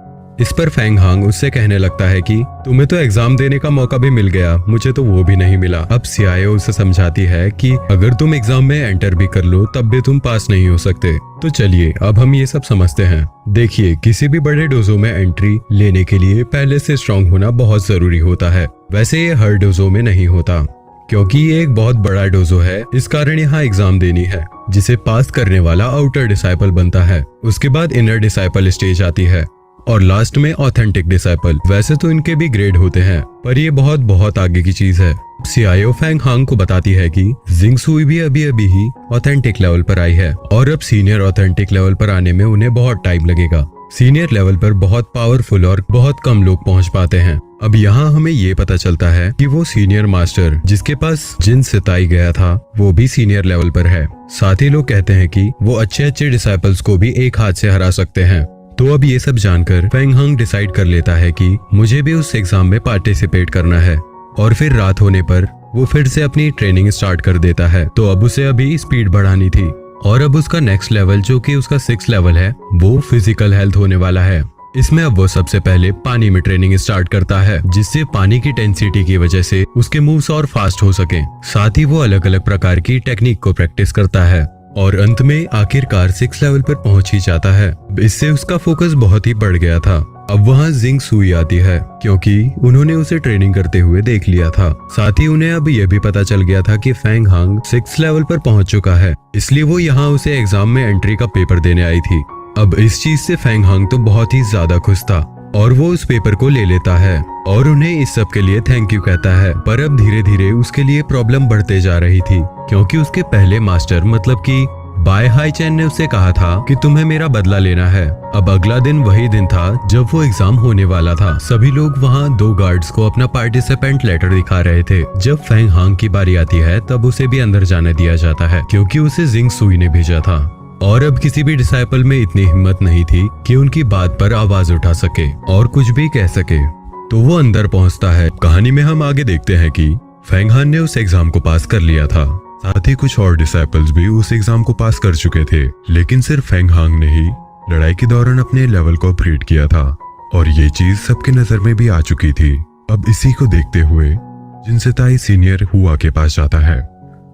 इस पर फेंग हांग उससे कहने लगता है कि तुम्हें तो एग्जाम देने का मौका भी मिल गया, मुझे तो वो भी नहीं मिला। अब सियायो उसे समझाती है कि अगर तुम एग्जाम में एंटर भी कर लो तब भी तुम पास नहीं हो सकते। तो चलिए अब हम ये सब समझते हैं। देखिए, किसी भी बड़े डोजो में एंट्री लेने के लिए पहले से स्ट्रांग होना बहुत जरूरी होता है। वैसे ये हर डोजो में नहीं होता, क्योंकि ये एक बहुत बड़ा डोजो है, इस कारण यहाँ एग्जाम देनी है, जिसे पास करने वाला आउटर डिसाइपल बनता है। उसके बाद इनर डिसाइपल स्टेज आती है और लास्ट में ऑथेंटिक डिसाइपल। वैसे तो इनके भी ग्रेड होते हैं, पर ये बहुत आगे की चीज है। सियायो फेंग हांग को बताती है कि जिंग सुई भी अभी ही ऑथेंटिक लेवल पर आई है और अब सीनियर ऑथेंटिक लेवल पर आने में उन्हें बहुत टाइम लगेगा। सीनियर लेवल पर बहुत पावरफुल और बहुत कम लोग पहुंच पाते हैं। अब यहाँ हमें ये पता चलता है कि वो सीनियर मास्टर जिसके पास जिन सिताई गया था वो भी सीनियर लेवल पर है। साथ ही लोग कहते हैं कि वो अच्छे डिसाइपल्स को भी एक हाथ से हरा सकते हैं। तो अब ये सब जानकर फेंग हांग डिसाइड कर लेता है कि मुझे भी उस एग्जाम में पार्टिसिपेट करना है और फिर रात होने पर वो फिर से अपनी ट्रेनिंग स्टार्ट कर देता है। तो अब उसे अभी स्पीड बढ़ानी थी और अब उसका नेक्स्ट लेवल जो कि उसका 6th लेवल है वो फिजिकल हेल्थ होने वाला है। इसमें अब वो सबसे पहले पानी में ट्रेनिंग स्टार्ट करता है, जिससे पानी की टेंसिटी की वजह से उसके मूव्स और फास्ट हो सके। साथ ही वो अलग अलग प्रकार की टेक्निक को प्रैक्टिस करता है और अंत में आखिरकार 6th लेवल पर पहुंच ही जाता है। इससे उसका फोकस बहुत ही बढ़ गया था। अब वहाँ जिंग सुई आती है, क्योंकि उन्होंने उसे ट्रेनिंग करते हुए देख लिया था। साथ ही उन्हें अब यह भी पता चल गया था कि फेंग हांग 6th लेवल पर पहुंच चुका है, इसलिए वो यहाँ उसे एग्जाम में एंट्री का पेपर देने आई थी। अब इस चीज से फेंग हांग तो बहुत ही ज्यादा खुश था और वो उस पेपर को ले लेता है और उन्हें इस सब के लिए थैंक यू कहता है। पर अब धीरे धीरे उसके लिए प्रॉब्लम बढ़ते जा रही थी, क्योंकि उसके पहले मास्टर मतलब कि बाय हाई चैन ने उसे कहा था कि तुम्हें मेरा बदला लेना है। अब अगला दिन वही दिन था जब वो एग्जाम होने वाला था। सभी लोग वहाँ 2 गार्ड्स को अपना पार्टिसिपेंट लेटर दिखा रहे थे। जब फेंग हांग की बारी आती है तब उसे भी अंदर जाने दिया जाता है, क्योंकि उसे जिंग सुई ने भेजा था। और अब किसी भी डिसाइपल में इतनी हिम्मत नहीं थी कि उनकी बात पर आवाज उठा सके और कुछ भी कह सके, तो वो अंदर पहुंचता है। कहानी में हम आगे देखते हैं कि फेंग हान ने उस एग्जाम को पास कर लिया था, साथ ही कुछ और डिसाइपल्स भी उस एग्जाम को पास कर चुके थे, लेकिन सिर्फ फेंग हांग ने ही लड़ाई के दौरान अपने लेवल को अपग्रेड किया था और ये चीज सबके नजर में भी आ चुकी थी। अब इसी को देखते हुए जिनसेताई सीनियर हुआ के पास जाता है,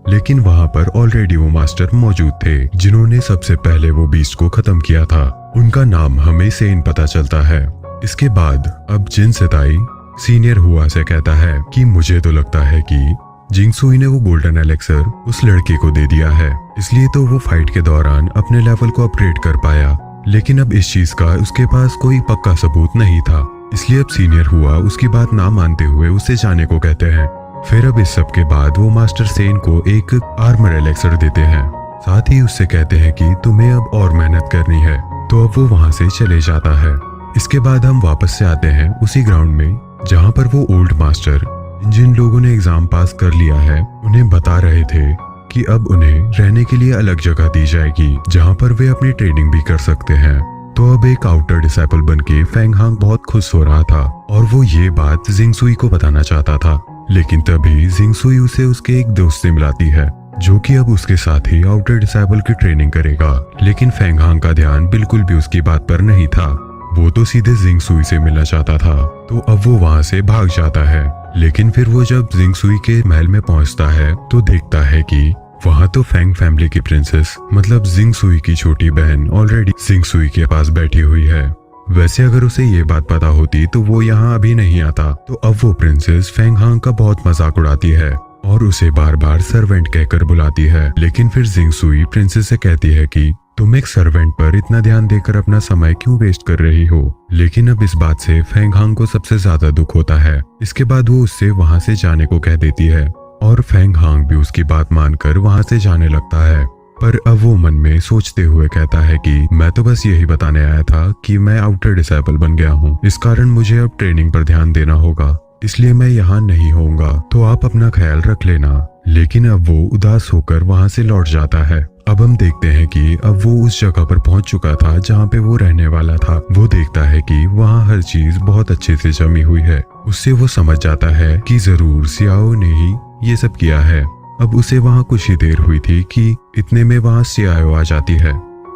लेकिन वहां पर ऑलरेडी वो मास्टर मौजूद थे जिन्होंने सबसे पहले वो बीस्ट को खत्म किया था। उनका नाम हमें सेन पता चलता है। इसके बाद अब जिनसेताई सीनियर हुआ से कहता है कि मुझे तो लगता है कि जिंगसुई ने वो गोल्डन एलेक्सर उस लड़के को दे दिया है, इसलिए तो वो फाइट के दौरान अपने लेवल को अपग्रेड कर पाया। लेकिन अब इस चीज का उसके पास कोई पक्का सबूत नहीं था, इसलिए अब सीनियर हुआ उसकी बात ना मानते हुए उसे जाने को कहते हैं। फिर अब इस सब के बाद वो मास्टर सेन को एक आर्मर एलेक्सर देते हैं, साथ ही उससे कहते हैं कि तुम्हें अब और मेहनत करनी है। तो अब वो वहां से चले जाता है। इसके बाद हम वापस से आते हैं उसी ग्राउंड में जहाँ पर वो ओल्ड मास्टर जिन लोगों ने एग्जाम पास कर लिया है उन्हें बता रहे थे कि अब उन्हें रहने के लिए अलग जगह दी जाएगी जहां पर वे अपनी ट्रेनिंग भी कर सकते हैं। तो अब एक आउटर डिसाइपल बनके फेंग हांग बहुत खुश हो रहा था और वो ये बात जिंगसुई को बताना चाहता था, लेकिन तभी जिंगसुई उसे उसके एक दोस्त से मिलाती है जो कि अब उसके साथ ही आउटर डिसाइपल की ट्रेनिंग करेगा। लेकिन फेंग हांग का ध्यान बिल्कुल भी उसकी बात पर नहीं था, वो तो सीधे जिंगसुई से मिलना चाहता था। तो अब वो वहां से भाग जाता है, लेकिन फिर वो जब जिंगसुई के महल में पहुंचता है तो देखता है कि वहां तो फेंग फैमिली की प्रिंसेस मतलब जिंगसुई की छोटी बहन ऑलरेडी जिंगसुई के पास बैठी हुई है। वैसे अगर उसे ये बात पता होती तो वो यहाँ अभी नहीं आता। तो अब वो प्रिंसेस फेंग हांग का बहुत मजाक उड़ाती है और उसे बार बार सर्वेंट कहकर बुलाती है। लेकिन फिर जिंगसुई प्रिंसेस से कहती है कि तुम एक सर्वेंट पर इतना ध्यान देकर अपना समय क्यों वेस्ट कर रही हो। लेकिन अब इस बात से फेंग हांग को सबसे ज्यादा दुख होता है। इसके बाद वो उससे वहां से जाने को कह देती है और फेंग हांग भी उसकी बात मानकर वहां से जाने लगता है। पर अब वो मन में सोचते हुए कहता है कि मैं तो बस यही बताने आया था कि मैं आउटर डिसाइपल बन गया हूँ, इस कारण मुझे अब ट्रेनिंग पर ध्यान देना होगा, इसलिए मैं यहाँ नहीं होऊंगा, तो आप अपना ख्याल रख लेना। लेकिन अब वो उदास होकर वहां से लौट जाता है। अब हम देखते हैं कि अब वो उस जगह पर पहुंच चुका था जहाँ पे वो रहने वाला था। वो देखता है कि वहाँ हर चीज बहुत अच्छे से जमी हुई है। उससे वो समझ जाता है कि जरूर सियाओ ने ही ये सब किया है। अब उसे वहाँ कुछ ही देर हुई थी कि इतने में वहाँ सियाओ आ जाती है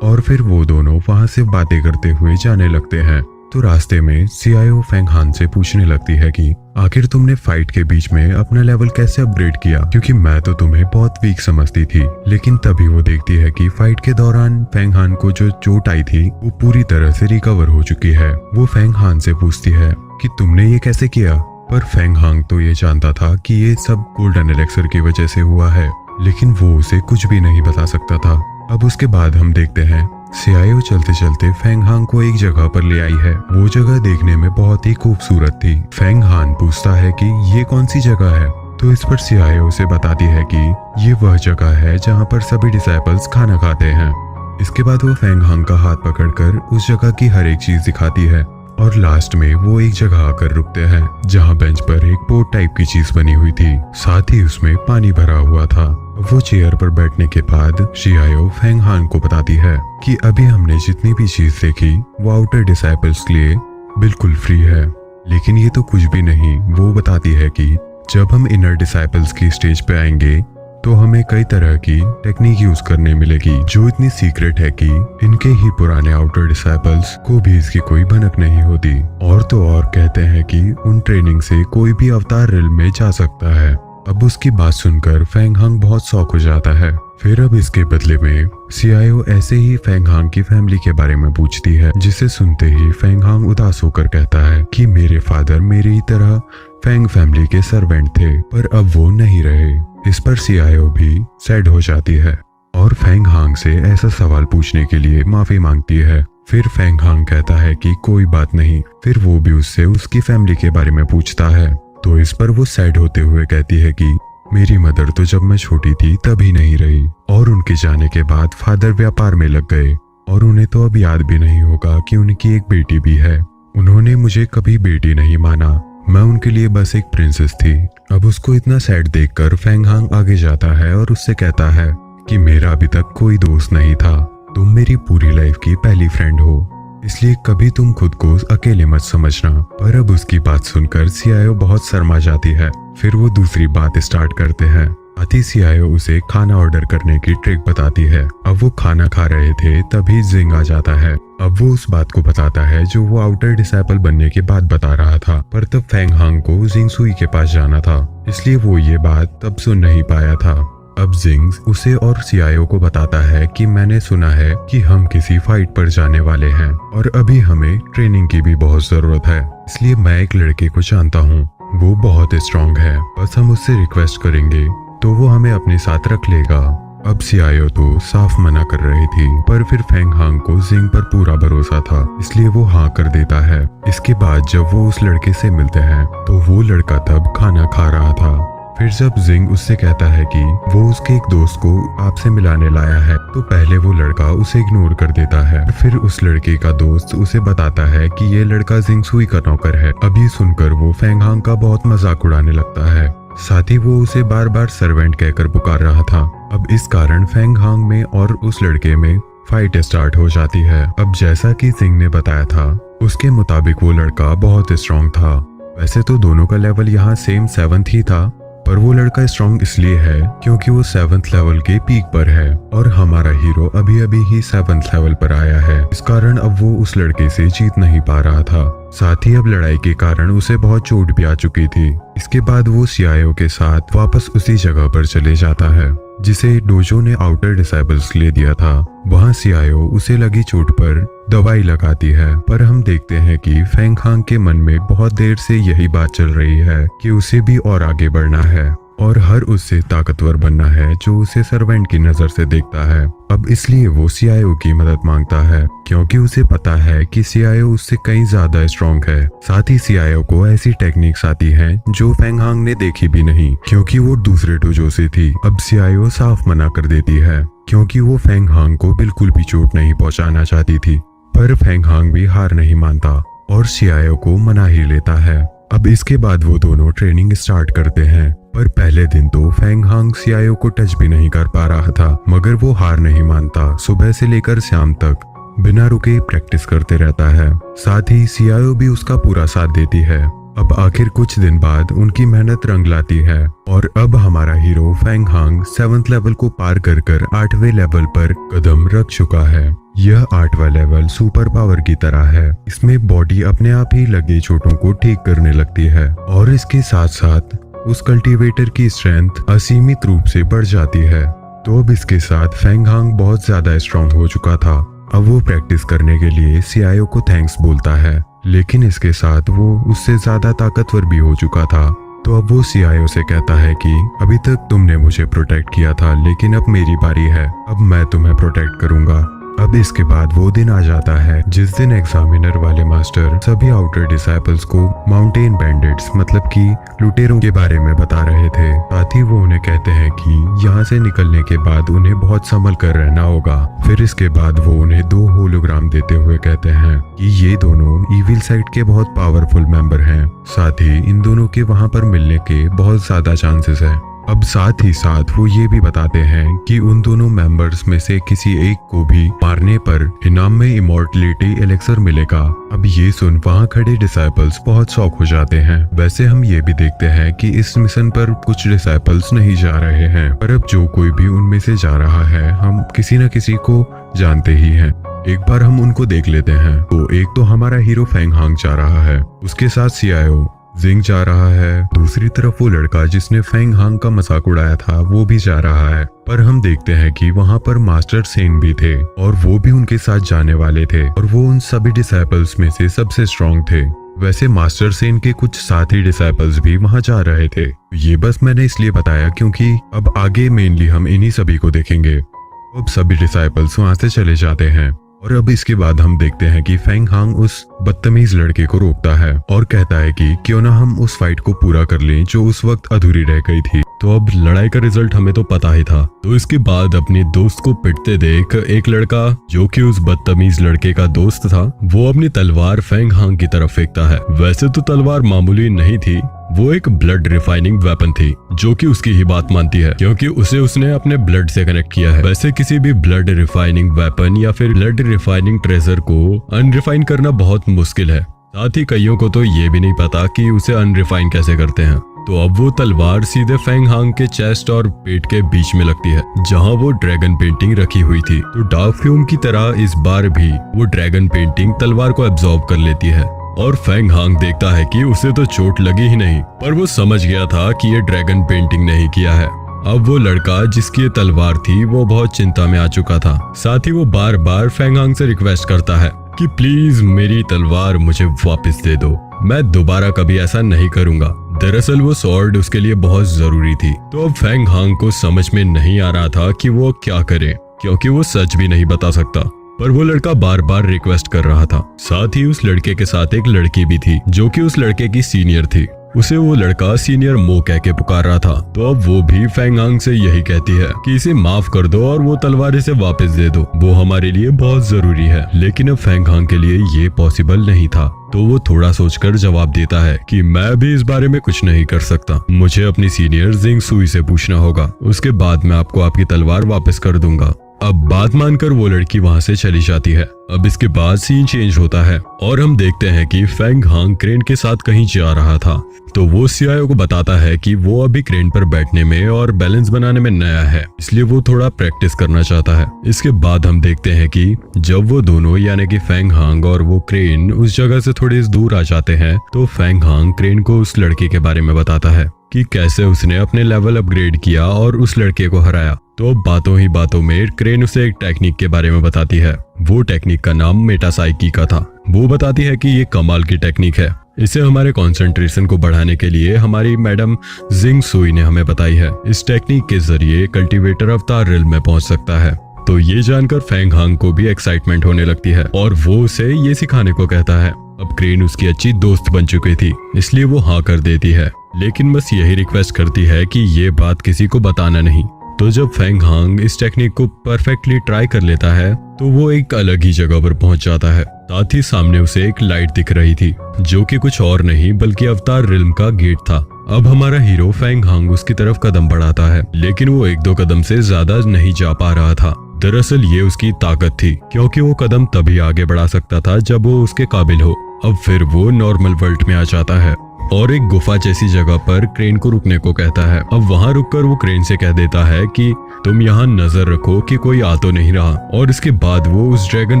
और फिर वो दोनों वहाँ से बातें करते हुए जाने लगते हैं। तो रास्ते में सियाओ फेंग हान से पूछने लगती है कि आखिर तुमने फाइट के बीच में अपना लेवल कैसे अपग्रेड किया, क्योंकि मैं तो तुम्हें बहुत वीक समझती थी। लेकिन तभी वो देखती है कि फाइट के दौरान फेंग हान को जो चोट आई थी वो पूरी तरह से रिकवर हो चुकी है। वो फेंग हान से पूछती है कि तुमने ये कैसे किया, पर फेंग हांग तो ये जानता था कि ये सब गोल्डन एलेक्सर की वजह से हुआ है, लेकिन वो उसे कुछ भी नहीं बता सकता था। अब उसके बाद हम देखते हैं सियाओ चलते चलते फेंग हांग को एक जगह पर ले आई है। वो जगह देखने में बहुत ही खूबसूरत थी। फेंग हान पूछता है कि ये कौन सी जगह है, तो इस पर सियाओ उसे बताती है कि ये वह जगह है जहाँ पर सभी डिसाइपल्स खाना खाते हैं। इसके बाद वो फेंग हांग का हाथ पकड़कर उस जगह की हर एक चीज दिखाती है और लास्ट में वो एक जगह आकर रुकते हैं जहाँ बेंच पर एक बोट टाइप की चीज बनी हुई थी, साथ ही उसमें पानी भरा हुआ था। वो चेयर पर बैठने के बाद सियाओ फेंग हान को बताती है कि अभी हमने जितनी भी चीज देखी वो आउटर डिसाइपल्स के लिए बिल्कुल फ्री है, लेकिन ये तो कुछ भी नहीं। वो बताती है कि जब हम इनर डिसाइपल्स की स्टेज पे आएंगे तो हमें कई तरह की टेक्निक यूज करने मिलेगी जो इतनी सीक्रेट है कि इनके ही पुराने आउटर डिसाइपल्स को भी इसकी कोई भनक नहीं होती। और तो और कहते हैं कि उन ट्रेनिंग से कोई भी अवतार रिल्म में जा सकता है। अब उसकी बात सुनकर फेंग हांग बहुत शॉक हो जाता है। फिर अब इसके बदले में सियाओ ऐसे ही फेंग हांग की फैमिली के बारे में पूछती है, जिसे सुनते ही फेंग हांग उदास होकर कहता है कि मेरे फादर मेरी तरह फेंग फैमिली के सर्वेंट थे, पर अब वो नहीं रहे। इस पर सियाओ भी सैड हो जाती है और फेंग हांग से ऐसा सवाल पूछने के लिए माफी मांगती है। फिर फेंग हांग कहता है कि कोई बात नहीं। फिर वो भी उससे उसकी फैमिली के बारे में पूछता है। तो इस पर वो सैड होते हुए कहती है कि मेरी मदर तो जब मैं छोटी थी तभी नहीं रही, और उनके जाने के बाद फादर व्यापार में लग गए, और उन्हें तो अब याद भी नहीं होगा कि उनकी एक बेटी भी है। उन्होंने मुझे कभी बेटी नहीं माना, मैं उनके लिए बस एक प्रिंसेस थी। अब उसको इतना सैड देखकर फेंग हांग आगे जाता है और उससे कहता है कि मेरा अभी तक कोई दोस्त नहीं था, तुम मेरी पूरी लाइफ की पहली फ्रेंड हो, इसलिए कभी तुम खुद को अकेले मत समझना। पर अब उसकी बात सुनकर सियाओ बहुत शर्मा जाती है। फिर वो दूसरी बात स्टार्ट करते हैं। आती सियाओ उसे खाना ऑर्डर करने की ट्रिक बताती है। अब वो खाना खा रहे थे तभी जिंग आ जाता है। अब वो उस बात को बताता है जो वो आउटर डिसाइपल बनने के बाद बता रहा था, पर तब फेंग हांग को जिंग सुई के पास जाना था, इसलिए वो ये बात तब सुन नहीं पाया था। अब जिंग उसे और सियाओ को बताता है कि मैंने सुना है कि हम किसी फाइट पर जाने वाले हैं और अभी हमें ट्रेनिंग की भी बहुत जरूरत है, इसलिए मैं एक लड़के को जानता हूँ, वो बहुत स्ट्रांग है, बस हम उससे रिक्वेस्ट करेंगे तो वो हमें अपने साथ रख लेगा। अब सियाओ तो साफ मना कर रही थी, पर फिर फेंग हांग को जिंग पर पूरा भरोसा था, इसलिए वो हाँ कर देता है। इसके बाद जब वो उस लड़के से मिलते हैं तो वो लड़का तब खाना खा रहा था। फिर जब जिंग उससे कहता है कि वो उसके एक दोस्त को आपसे मिलाने लाया है, तो पहले वो लड़का उसे इग्नोर कर देता है। फिर उस लड़के का दोस्त उसे बताता है कि ये लड़का जिंग सुई का नौकर है। अभी सुनकर वो फेंग हांग का बहुत मजाक उड़ाने लगता है, साथ ही वो उसे बार बार सर्वेंट कहकर पुकार रहा था। अब इस कारण फेंग हांग में और उस लड़के में फाइट स्टार्ट हो जाती है। अब जैसा कि जिंग ने बताया था उसके मुताबिक वो लड़का बहुत स्ट्रांग था। वैसे तो दोनों का लेवल यहाँ सेम 7th ही था, पर वो लड़का स्ट्रांग इसलिए है क्योंकि वो 7th लेवल के पीक पर है और हमारा हीरो अभी अभी ही 7th लेवल पर आया है। इस कारण अब वो उस लड़के से जीत नहीं पा रहा था। साथ ही अब लड़ाई के कारण उसे बहुत चोट भी आ चुकी थी। इसके बाद वो सियाओ के साथ वापस उसी जगह पर चले जाता है जिसे डोजो ने आउटर डिसाइबल्स ले दिया था। वहाँ सियाओ उसे लगी चोट पर दवाई लगाती है, पर हम देखते हैं कि फेंग हांग के मन में बहुत देर से यही बात चल रही है कि उसे भी और आगे बढ़ना है और हर उससे ताकतवर बनना है जो उसे सर्वेंट की नजर से देखता है। अब इसलिए वो सियाओ की मदद मांगता है क्योंकि उसे पता है कि सियाओ उससे कहीं ज्यादा स्ट्रांग है। साथ ही सियाओ को ऐसी टेक्निक्स आती हैं जो फेंग हांग ने देखी भी नहीं क्योंकि वो दूसरे डोजो से थी। अब सियाओ साफ मना कर देती है क्योंकि वो फेंग हांग को बिल्कुल भी चोट नहीं पहुंचाना चाहती थी, पर फेंग हांग भी हार नहीं मानता और सियाओ को मना ही लेता है। अब इसके बाद वो दोनों ट्रेनिंग स्टार्ट करते हैं, पर पहले दिन तो फेंग हांग सियाओ को टच भी नहीं कर पा रहा था, मगर वो हार नहीं मानता। सुबह से लेकर शाम तक बिना रुके प्रैक्टिस करते रहता है। साथ ही सियाओ भी उसका पूरा साथ देती है। अब आखिर कुछ दिन बाद उनकी मेहनत रंग लाती है और अब हमारा hero Feng Hong 7th level को पार कर 8वें लेवल पर कदम रख चुका है। यह 8वां लेवल सुपर पावर की तरह है। इसमें बॉडी अपने आप ही लगे चोटों को ठीक करने लगती है और इसके साथ साथ उस कल्टीवेटर की स्ट्रेंथ असीमित रूप से बढ़ जाती है। तो अब इसके साथ फेंग हांग बहुत ज्यादा स्ट्रांग हो चुका था। अब वो प्रैक्टिस करने के लिए सियाओ को थैंक्स बोलता है, लेकिन इसके साथ वो उससे ज्यादा ताकतवर भी हो चुका था। तो अब वो सियाओ से कहता है कि अभी तक तुमने मुझे प्रोटेक्ट किया था, लेकिन अब मेरी बारी है, अब मैं तुम्हें प्रोटेक्ट करूंगा। अब इसके बाद वो दिन आ जाता है जिस दिन एग्जामिनर वाले मास्टर सभी आउटर डिसाइपल्स को माउंटेन बैंडिट्स मतलब कि लुटेरों के बारे में बता रहे थे। साथ ही वो उन्हें कहते हैं कि यहाँ से निकलने के बाद उन्हें बहुत संभल कर रहना होगा। फिर इसके बाद वो उन्हें 2 होलोग्राम देते हुए कहते हैं कि ये दोनों इविल साइड के बहुत पावरफुल मेंबर हैं। साथ ही इन दोनों के वहाँ पर मिलने के बहुत ज्यादा चांसेस है। अब साथ ही साथ वो ये भी बताते हैं कि उन दोनों मेंबर्स में से किसी एक को भी मारने पर इनाम में इमॉर्टलिटी एलेक्सर मिलेगा। अब ये सुन वहाँ खड़े डिसाइपल्स बहुत शॉक हो जाते हैं। वैसे हम ये भी देखते हैं कि इस मिशन पर कुछ डिसाइपल्स नहीं जा रहे हैं, पर अब जो कोई भी उनमें से जा रहा है हम किसी न किसी को जानते ही हैं। एक बार हम उनको देख लेते हैं। तो एक तो हमारा हीरो फेंग हांग जा रहा है, उसके साथ सियाओ, जिंग जा रहा है। दूसरी तरफ वो लड़का जिसने फेंग हांग का मजाक उड़ाया था वो भी जा रहा है। पर हम देखते हैं कि वहाँ पर मास्टर सेन भी थे और वो भी उनके साथ जाने वाले थे और वो उन सभी डिसाइपल्स में से सबसे स्ट्रांग थे। वैसे मास्टर सेन के कुछ साथी डिसाइपल्स भी वहाँ जा रहे थे। ये बस मैंने इसलिए बताया क्योंकि अब आगे मेनली हम इन्हीं सभी को देखेंगे। अब सभी डिसाइपल्स वहाँ से चले जाते हैं और अब इसके बाद हम देखते हैं कि फेंग हांग उस बदतमीज लड़के को रोकता है और कहता है कि क्यों ना हम उस फाइट को पूरा कर लें जो उस वक्त अधूरी रह गई थी। तो अब लड़ाई का रिजल्ट हमें तो पता ही था। तो इसके बाद अपने दोस्त को पिटते देख एक लड़का जो कि उस बदतमीज लड़के का दोस्त था, वो अपनी तलवार फेंग हांग की तरफ फेंकता है। वैसे तो तलवार मामूली नहीं थी, वो एक ब्लड रिफाइनिंग वेपन थी जो कि उसकी ही बात मानती है क्योंकि उसने अपने ब्लड से कनेक्ट किया है। वैसे किसी भी ब्लड रिफाइनिंग वेपन या फिर ब्लड रिफाइनिंग ट्रेजर को अनरिफाइन करना बहुत मुश्किल है। साथ ही कईयों को तो ये भी नहीं पता कि उसे अनरिफाइन कैसे करते हैं। तो अब वो तलवार सीधे फेंग हांग के चेस्ट और पेट के बीच में लगती है जहां वो ड्रैगन पेंटिंग रखी हुई थी। तो डार्क फ्यूम की तरह इस बार भी वो ड्रैगन पेंटिंग तलवार को एब्जॉर्ब कर लेती है और फेंग हांग देखता है कि उसे तो चोट लगी ही नहीं, पर वो समझ गया था कि ये ड्रैगन पेंटिंग नहीं किया है। अब वो लड़का जिसकी ये तलवार थी वो बहुत चिंता में आ चुका था। साथ ही वो बार बार फेंग हांग से रिक्वेस्ट करता है कि प्लीज मेरी तलवार मुझे वापस दे दो, मैं दोबारा कभी ऐसा नहीं करूंगा। दरअसल वो स्वॉर्ड उसके लिए बहुत जरूरी थी। तो अब फेंग हांग को समझ में नहीं आ रहा था कि वो क्या करे क्योंकि वो सच भी नहीं बता सकता, पर वो लड़का बार बार रिक्वेस्ट कर रहा था। साथ ही उस लड़के के साथ एक लड़की भी थी जो कि उस लड़के की सीनियर थी। उसे वो लड़का सीनियर मो कह के पुकार रहा था। तो अब वो भी फेंग हांग से यही कहती है कि इसे माफ कर दो और वो तलवार इसे वापस दे दो, वो हमारे लिए बहुत जरूरी है। लेकिन अब फेंग हांग के लिए ये पॉसिबल नहीं था। तो वो थोड़ा सोचकर जवाब देता है कि मैं भी इस बारे में कुछ नहीं कर सकता, मुझे अपनी सीनियर जिंग सुई से पूछना होगा, उसके बाद मैं आपको आपकी तलवार वापस कर दूंगा। अब बात मानकर वो लड़की वहां से चली जाती है। अब इसके बाद सीन चेंज होता है और हम देखते हैं कि फेंग हांग क्रेन के साथ कहीं जा रहा था। तो वो सीआईओ को बताता है कि वो अभी क्रेन पर बैठने में और बैलेंस बनाने में नया है, इसलिए वो थोड़ा प्रैक्टिस करना चाहता है। इसके बाद हम देखते हैं कि जब वो दोनों यानी कि फेंग हांग और वो क्रेन उस जगह से थोड़ी दूर आ जाते हैं, तो फेंग हांग क्रेन को उस लड़के के बारे में बताता है कि कैसे उसने अपने लेवल अपग्रेड किया और उस लड़के को हराया। तो बातों ही बातों में क्रेन उसे एक टेक्निक के बारे में बताती है। वो टेक्निक का नाम मेटासाइकी का था। वो बताती है कि ये कमाल की टेक्निक है, इसे हमारे कंसंट्रेशन को बढ़ाने के लिए हमारी मैडम जिंग सुई ने हमें बताई है। इस टेक्निक के जरिए कल्टीवेटर अवतार रिल में पहुंच सकता है। तो ये जानकर फेंग हांग को भी एक्साइटमेंट होने लगती है और वो उसे ये सिखाने को कहता है। अब क्रेन उसकी अच्छी दोस्त बन चुकी थी, इसलिए वो हाँ कर देती है, लेकिन बस यही रिक्वेस्ट करती है कि ये बात किसी को बताना नहीं। तो जब फेंग हांग इस टेक्निक को परफेक्टली ट्राई कर लेता है तो वो एक अलग ही जगह पर पहुंच जाता है। साथ ही सामने उसे एक लाइट दिख रही थी जो कि कुछ और नहीं बल्कि अवतार रिल्म का गेट था। अब हमारा हीरो फेंग हांग उसकी तरफ कदम बढ़ाता है, लेकिन वो 1-2 कदम से ज्यादा नहीं जा पा रहा था। दरअसल ये उसकी ताकत थी क्योंकि वो कदम तभी आगे बढ़ा सकता था जब वो उसके काबिल हो। अब फिर वो नॉर्मल वर्ल्ड में आ जाता है और एक गुफा जैसी जगह पर क्रेन को रुकने को कहता है। अब वहां रुककर वो क्रेन से कह देता है कि तुम यहाँ नजर रखो कि कोई आ तो नहीं रहा, और इसके बाद वो उस ड्रैगन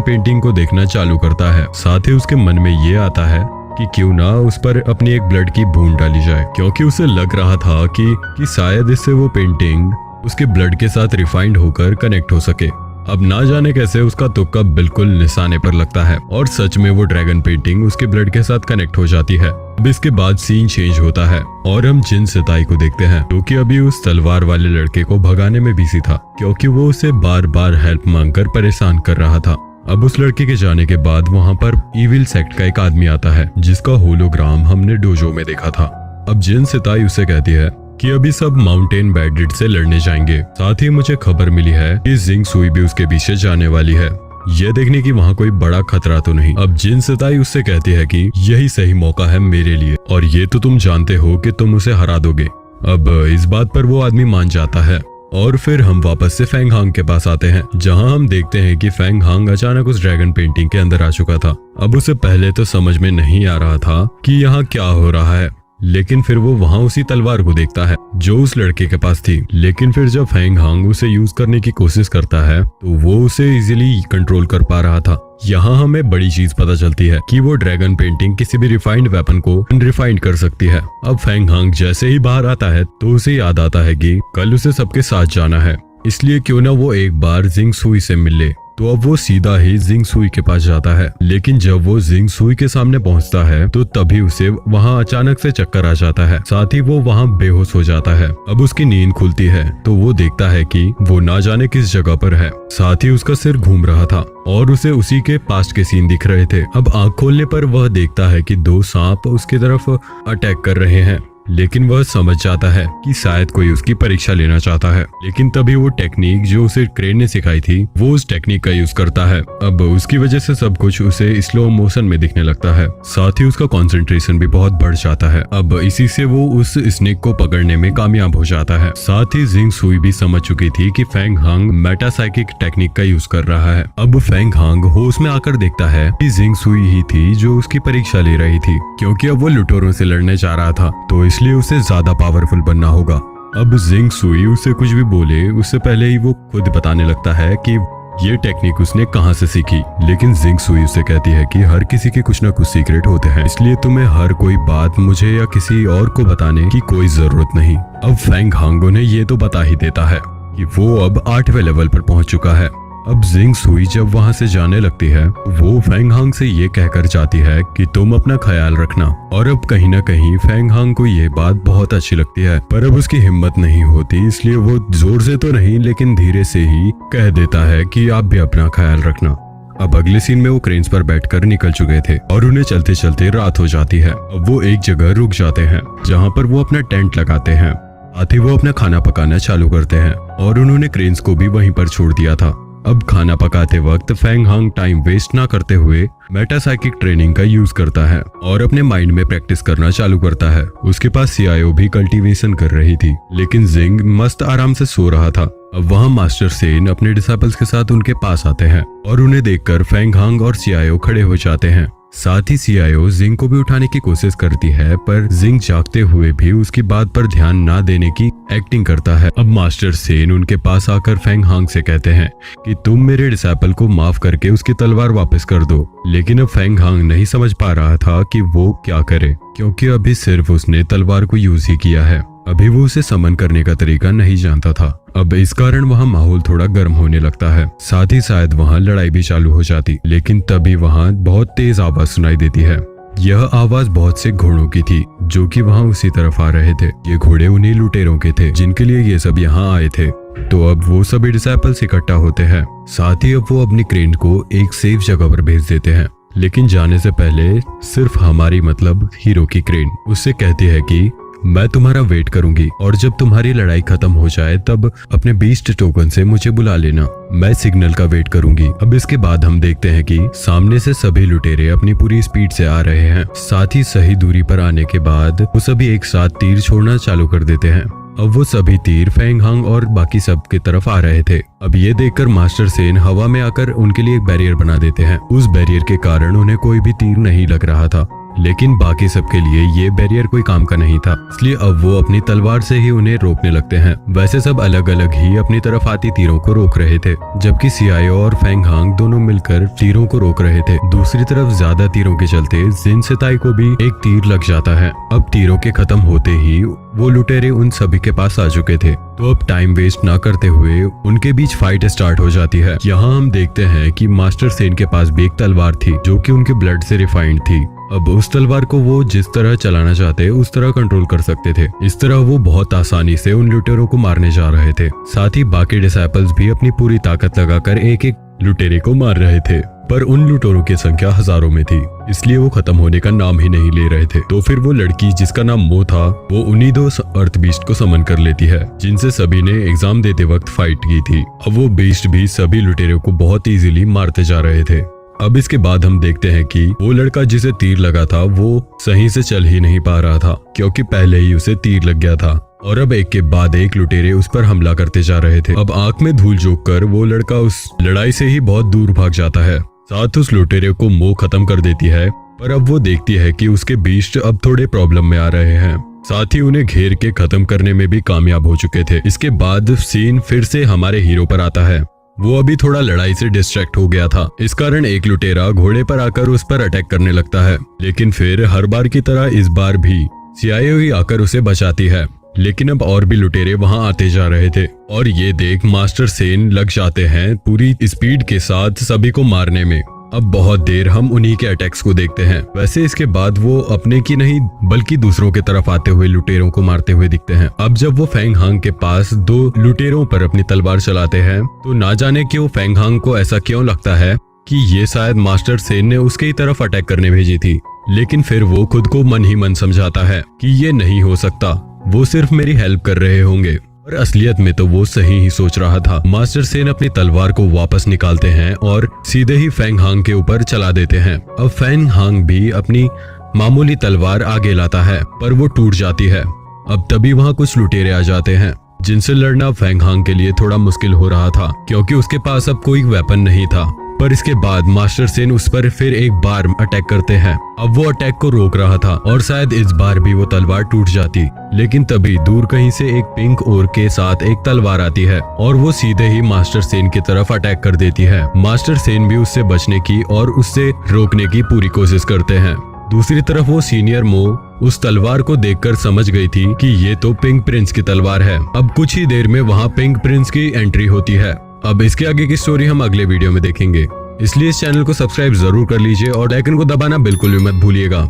पेंटिंग को देखना चालू करता है। साथ ही उसके मन में ये आता है कि क्यों ना उस पर अपनी एक ब्लड की बूंद डाली जाए, क्योंकि उसे लग रहा था कि शायद इससे वो पेंटिंग उसके ब्लड के साथ रिफाइंड होकर कनेक्ट हो सके। अब ना जाने कैसे उसका तुक्का बिल्कुल निशाने पर लगता है और सच में वो ड्रैगन पेंटिंग उसके ब्लड के साथ कनेक्ट हो जाती है। अब इसके बाद सीन चेंज होता है और हम जिन सिताई को देखते हैं जो कि अभी उस तलवार वाले लड़के को भगाने में बिजी था क्योंकि वो उसे बार बार हेल्प मांगकर परेशान कर रहा था। अब उस लड़के के जाने के बाद वहाँ पर इविल सेक्ट का एक आदमी आता है जिसका होलोग्राम हमने डोजो में देखा था। अब जिन सिताई उसे कहती है कि अभी सब माउंटेन बैडरिट से लड़ने जाएंगे। साथ ही मुझे खबर मिली है कि जिंग सुई भी उसके पीछे जाने वाली है, ये देखने की वहाँ कोई बड़ा खतरा तो नहीं। अब जिन सिताई उससे कहती है कि यही सही मौका है मेरे लिए और ये तो तुम जानते हो कि तुम उसे हरा दोगे। अब इस बात पर वो आदमी मान जाता है और फिर हम वापस से फेंग हांग के पास आते हैं जहां हम देखते हैं कि फेंग हांग अचानक उस ड्रैगन पेंटिंग के अंदर आ चुका था। अब उसे पहले तो समझ में नहीं आ रहा था कि यहाँ क्या हो रहा है, लेकिन फिर वो वहां उसी तलवार को देखता है जो उस लड़के के पास थी। लेकिन फिर जब फेंग हांग उसे यूज करने की कोशिश करता है तो वो उसे इजीली कंट्रोल कर पा रहा था। यहाँ हमें बड़ी चीज पता चलती है कि वो ड्रैगन पेंटिंग किसी भी रिफाइंड वेपन को अनरिफाइंड कर सकती है। अब फेंग हांग जैसे ही बाहर आता है तो उसे याद आता है कि कल उसे सबके साथ जाना है, इसलिए क्यों ना वो एक बार जिंग सुई से मिल ले। तो अब वो सीधा ही जिंग सुई के पास जाता है। लेकिन जब वो जिंग सुई के सामने पहुंचता है तो तभी उसे वहां अचानक से चक्कर आ जाता है, साथ ही वो वहां बेहोश हो जाता है। अब उसकी नींद खुलती है तो वो देखता है कि वो ना जाने किस जगह पर है, साथ ही उसका सिर घूम रहा था और उसे उसी के पास्ट के सीन दिख रहे थे। अब आंख खोलने पर वह देखता है कि 2 सांप उसकी तरफ अटैक कर रहे हैं, लेकिन वह समझ जाता है कि शायद कोई उसकी परीक्षा लेना चाहता है। लेकिन तभी वो टेक्निक जो उसे क्रेन ने सिखाई थी वो उस टेक्निक का यूज करता है। अब उसकी वजह से सब कुछ उसे स्लो मोशन में दिखने लगता है, साथ ही उसका कंसंट्रेशन भी बहुत बढ़ जाता है। अब इसी से वो उस स्नेक को पकड़ने में कामयाब हो जाता है। साथ ही जिंग सुई भी समझ चुकी थी कि फेंग हांग मेटासाइकिक टेक्निक का यूज कर रहा है। अब फेंग हांग होश में आकर देखता है कि जिंग सुई ही थी जो उसकी परीक्षा ले रही थी, क्योंकि अब वो लुटेरों से लड़ने जा रहा था तो इसलिए उसे ज्यादा पावरफुल बनना होगा। अब जिंग सुई उसे कुछ भी बोले उससे पहले ही वो खुद बताने लगता है कि ये टेक्निक उसने कहां से सीखी। लेकिन जिंग सुई उसे कहती है कि हर किसी के कुछ ना कुछ सीक्रेट होते हैं, इसलिए तुम्हें हर कोई बात मुझे या किसी और को बताने की कोई जरूरत नहीं। अब फेंग हांग ने ये तो बता ही देता है कि वो अब 8वें लेवल पर पहुंच चुका है। अब जिंग सुई जब वहां से जाने लगती है वो फेंग हांग से ये कहकर जाती है कि तुम अपना ख्याल रखना। और अब कहीं ना कहीं फेंग हांग को ये बात बहुत अच्छी लगती है, पर अब उसकी हिम्मत नहीं होती, इसलिए वो जोर से तो नहीं लेकिन धीरे से ही कह देता है कि आप भी अपना ख्याल रखना। अब अगले सीन में वो क्रेन्स पर बैठकर निकल चुके थे और उन्हें चलते चलते रात हो जाती है। अब वो एक जगह रुक जाते हैं जहाँ पर वो अपना टेंट लगाते हैं, साथ ही वो अपना खाना पकाना चालू करते हैं और उन्होंने क्रेन्स को भी वहीं पर छोड़ दिया था। अब खाना पकाते वक्त फेंग हांग टाइम वेस्ट ना करते हुए मेटासाइकिक ट्रेनिंग का यूज करता है और अपने माइंड में प्रैक्टिस करना चालू करता है। उसके पास सीआईओ भी कल्टीवेशन कर रही थी, लेकिन जिंग मस्त आराम से सो रहा था। अब वहाँ मास्टर सेन अपने डिसाइपल्स के साथ उनके पास आते हैं और उन्हें देखकर फेंग हांग और सीआईओ खड़े हो जाते हैं। साथ ही सीआईओ जिंग को भी उठाने की कोशिश करती है, पर जिंग जागते हुए भी उसकी बात पर ध्यान ना देने की एक्टिंग करता है। अब मास्टर सेन उनके पास आकर फेंग हांग से कहते हैं कि तुम मेरे डिसाइपल को माफ करके उसकी तलवार वापस कर दो। लेकिन अब फेंग हांग नहीं समझ पा रहा था कि वो क्या करे, क्योंकि अभी सिर्फ उसने तलवार को यूज ही किया है, अभी वो उसे समन करने का तरीका नहीं जानता था। अब इस कारण वहाँ माहौल थोड़ा गर्म होने लगता है, साथ ही शायद वहाँ लड़ाई भी चालू हो जाती। लेकिन तभी वहाँ बहुत तेज आवाज सुनाई देती है। यह आवाज बहुत से घोड़ों की थी जो कि वहाँ उसी तरफ आ रहे थे। ये घोड़े उन्हीं लुटेरों के थे जिनके लिए ये सब यहाँ आए थे। तो अब वो सभी डिसाइपल्स इकट्ठा होते हैं, साथ ही अब वो अपनी क्रेन को एक सेफ जगह पर भेज देते हैं। लेकिन जाने से पहले सिर्फ हमारी मतलब हीरो की क्रेन उससे कहती है कि मैं तुम्हारा वेट करूंगी और जब तुम्हारी लड़ाई खत्म हो जाए तब अपने बीस्ट टोकन से मुझे बुला लेना, मैं सिग्नल का वेट करूंगी। अब इसके बाद हम देखते हैं कि सामने से सभी लुटेरे अपनी पूरी स्पीड से आ रहे हैं, साथ ही सही दूरी पर आने के बाद वो सभी एक साथ तीर छोड़ना चालू कर देते हैं। अब वो सभी तीर फेंग हांग और बाकी सब की तरफ आ रहे थे। अब ये देखकर मास्टर सेन हवा में आकर उनके लिए एक बैरियर बना देते हैं। उस बैरियर के कारण उन्हें कोई भी तीर नहीं लग रहा था, लेकिन बाकी सबके लिए ये बैरियर कोई काम का नहीं था, इसलिए अब वो अपनी तलवार से ही उन्हें रोकने लगते हैं। वैसे सब अलग अलग ही अपनी तरफ आती तीरों को रोक रहे थे, जबकि सीआईओ और फेंग हांग दोनों मिलकर तीरों को रोक रहे थे। दूसरी तरफ ज्यादा तीरों के चलते जिन सिताई को भी एक तीर लग जाता है। अब तीरों के खत्म होते ही वो लुटेरे उन सभी के पास आ चुके थे, तो अब टाइम वेस्ट ना करते हुए उनके बीच फाइट स्टार्ट हो जाती है। यहाँ हम देखते हैं कि मास्टर सेन के पास भी एक तलवार थी जो कि उनके ब्लड से रिफाइंड थी। अब उस तलवार को वो जिस तरह चलाना चाहते उस तरह कंट्रोल कर सकते थे। इस तरह वो बहुत आसानी से उन लुटेरों को मारने जा रहे थे। साथ ही बाकी डिसाइपल्स भी अपनी पूरी ताकत लगाकर एक एक लुटेरे को मार रहे थे, पर उन लुटेरों की संख्या हजारों में थी, इसलिए वो खत्म होने का नाम ही नहीं ले रहे थे। तो फिर वो लड़की जिसका नाम मो था वो उन्हीं 2 अर्थ बीस्ट को समन कर लेती है जिनसे सभी ने एग्जाम देते वक्त फाइट की थी। अब वो बीस्ट भी सभी लुटेरों को बहुत इजीली मारते जा रहे थे। अब इसके बाद हम देखते हैं कि वो लड़का जिसे तीर लगा था वो सही से चल ही नहीं पा रहा था, क्योंकि पहले ही उसे तीर लग गया था और अब एक के बाद एक लुटेरे उस पर हमला करते जा रहे थे। अब आंख में धूल झोंक कर वो लड़का उस लड़ाई से ही बहुत दूर भाग जाता है। साथ उस लुटेरे को मोह खत्म कर देती है, पर अब वो देखती है कि उसके बीस्ट अब थोड़े प्रॉब्लम में आ रहे हैं, साथ ही उन्हें घेर के खत्म करने में भी कामयाब हो चुके थे। इसके बाद सीन फिर से हमारे हीरो पर आता है। वो अभी थोड़ा लड़ाई से डिस्ट्रैक्ट हो गया था, इस कारण एक लुटेरा घोड़े पर आकर उस पर अटैक करने लगता है। लेकिन फिर हर बार की तरह इस बार भी सीआईओ ही आकर उसे बचाती है। लेकिन अब और भी लुटेरे वहां आते जा रहे थे और ये देख मास्टर सेन लग जाते हैं पूरी स्पीड के साथ सभी को मारने में। अब बहुत देर हम उन्हीं के अटैक्स को देखते हैं। वैसे इसके बाद वो अपने की नहीं बल्कि दूसरों की तरफ आते हुए लुटेरों को मारते हुए दिखते हैं। अब जब वो फेंग हांग के पास 2 लुटेरों पर अपनी तलवार चलाते हैं तो ना जाने क्यों फेंग हांग को ऐसा क्यों लगता है कि ये शायद मास्टर सेन ने उसके ही तरफ अटैक करने भेजी थी। लेकिन फिर वो खुद को मन ही मन समझाता है कि ये नहीं हो सकता, वो सिर्फ मेरी हेल्प कर रहे होंगे। और असलियत में तो वो सही ही सोच रहा था। मास्टर सेन अपनी तलवार को वापस निकालते हैं और सीधे ही फेंग हांग के ऊपर चला देते हैं। अब फेंग हांग भी अपनी मामूली तलवार आगे लाता है पर वो टूट जाती है। अब तभी वहाँ कुछ लुटेरे आ जाते हैं जिनसे लड़ना फेंग हांग के लिए थोड़ा मुश्किल हो रहा था क्योंकि उसके पास अब कोई वेपन नहीं था। पर इसके बाद मास्टर सेन उस पर फिर एक बार अटैक करते हैं। अब वो अटैक को रोक रहा था और शायद इस बार भी वो तलवार टूट जाती, लेकिन तभी दूर कहीं से एक पिंक ओर के साथ एक तलवार आती है और वो सीधे ही मास्टर सेन की तरफ अटैक कर देती है। मास्टर सेन भी उससे बचने की और उससे रोकने की पूरी कोशिश करते हैं। दूसरी तरफ वो सीनियर मो उस तलवार को देखकर समझ गई थी कि ये तो पिंक प्रिंस की तलवार है। अब कुछ ही देर में वहाँ पिंक प्रिंस की एंट्री होती है। अब इसके आगे की स्टोरी हम अगले वीडियो में देखेंगे, इसलिए इस चैनल को सब्सक्राइब जरूर कर लीजिए और आइकन को दबाना बिल्कुल भी मत भूलिएगा।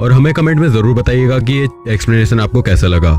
और हमें कमेंट में जरूर बताइएगा कि ये एक्सप्लेनेशन आपको कैसा लगा।